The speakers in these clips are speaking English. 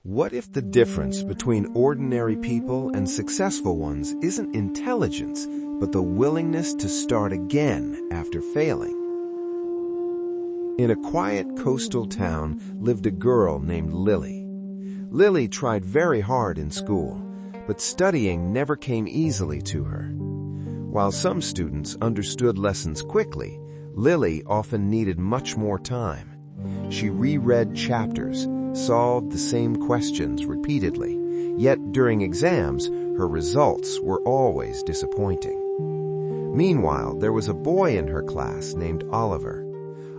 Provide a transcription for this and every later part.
What if the difference between ordinary people and successful ones isn't intelligence, but the willingness to start again after failing? In a quiet coastal town lived a girl named Lily. Lily tried very hard in school, but studying never came easily to her. While some students understood lessons quickly, Lily often needed much more time. She reread chapters, solved the same questions repeatedly, yet during exams, her results were always disappointing. Meanwhile, there was a boy in her class named Oliver.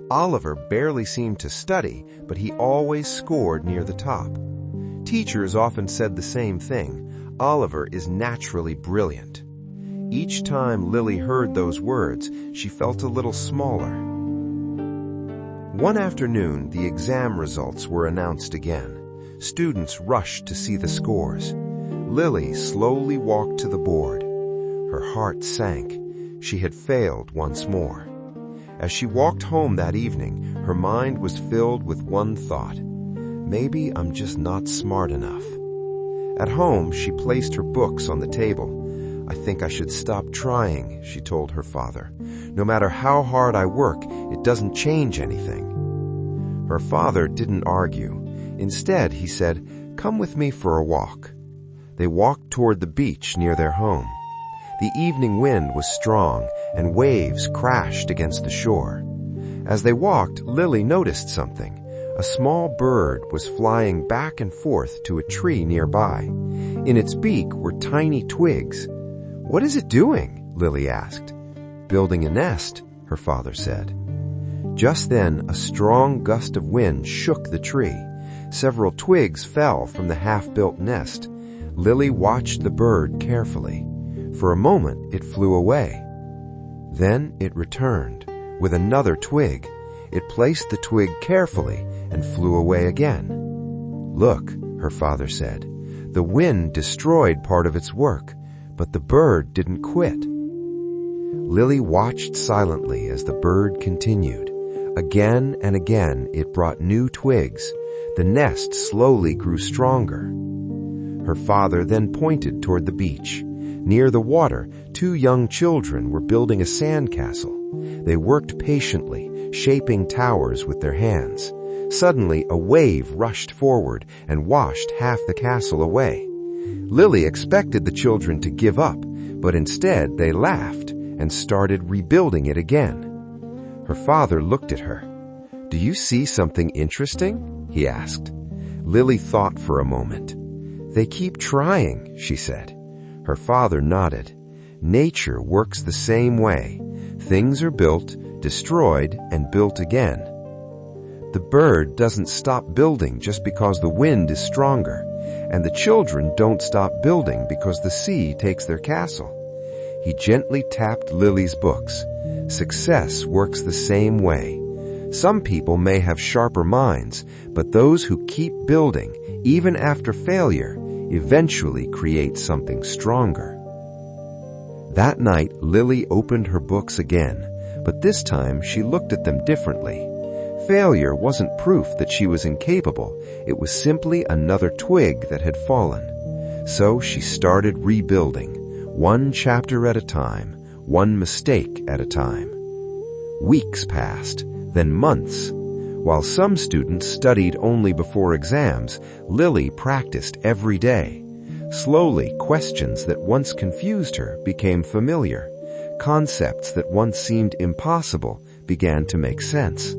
Oliver barely seemed to study, but he always scored near the top. Teachers often said the same thing: Oliver is naturally brilliant. Each time Lily heard those words, she felt a little smaller. One afternoon, the exam results were announced again. Students rushed to see the scores. Lily slowly walked to the board. Her heart sank. She had failed once more. As she walked home that evening, her mind was filled with one thought: maybe I'm just not smart enough. At home, she placed her books on the table. I think I should stop trying, she told her father. No matter how hard I work, it doesn't change anything. Her father didn't argue. Instead, he said, "Come with me for a walk." They walked toward the beach near their home. The evening wind was strong, and waves crashed against the shore. As they walked, Lily noticed something. A small bird was flying back and forth to a tree nearby. In its beak were tiny twigs. "What is it doing?" Lily asked. "Building a nest," her father said. Just then, a strong gust of wind shook the tree. Several twigs fell from the half-built nest. Lily watched the bird carefully. For a moment, it flew away. Then it returned with another twig. It placed the twig carefully and flew away again. "Look," her father said. "The wind destroyed part of its work, but the bird didn't quit." Lily watched silently as the bird continued. Again and again it brought new twigs. The nest slowly grew stronger. Her father then pointed toward the beach. Near the water, two young children were building a sandcastle. They worked patiently, shaping towers with their hands. Suddenly, a wave rushed forward and washed half the castle away. Lily expected the children to give up, but instead they laughed and started rebuilding it again. Her father looked at her. "Do you see something interesting?" he asked. Lily thought for a moment. "They keep trying," she said. Her father nodded. Nature works the same way. Things are built, destroyed, and built again. The bird doesn't stop building just because the wind is stronger, and the children don't stop building because the sea takes their castle. He gently tapped Lily's books. Success works the same way. Some people may have sharper minds, but those who keep building, even after failure, eventually create something stronger. That night, Lily opened her books again, but this time she looked at them differently. Failure wasn't proof that she was incapable. It was simply another twig that had fallen. So she started rebuilding, one chapter at a time, one mistake at a time. Weeks passed, then months. While some students studied only before exams, Lily practiced every day. Slowly, questions that once confused her became familiar. Concepts that once seemed impossible began to make sense.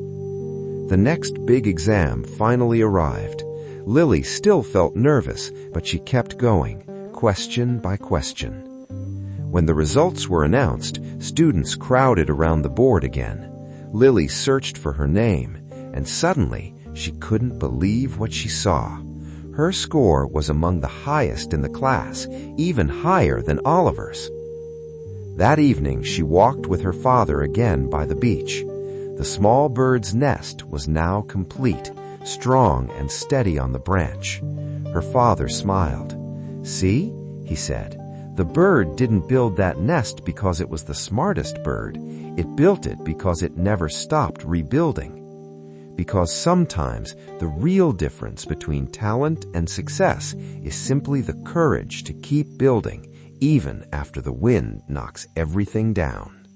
The next big exam finally arrived. Lily still felt nervous, but she kept going, question by question. When the results were announced, students crowded around the board again. Lily searched for her name, and suddenly she couldn't believe what she saw. Her score was among the highest in the class, even higher than Oliver's. That evening, she walked with her father again by the beach. The small bird's nest was now complete, strong and steady on the branch. Her father smiled. "See," he said, "the bird didn't build that nest because it was the smartest bird. It built it because it never stopped rebuilding." because sometimes the real difference between talent and success is simply the courage to keep building even after the wind knocks everything down.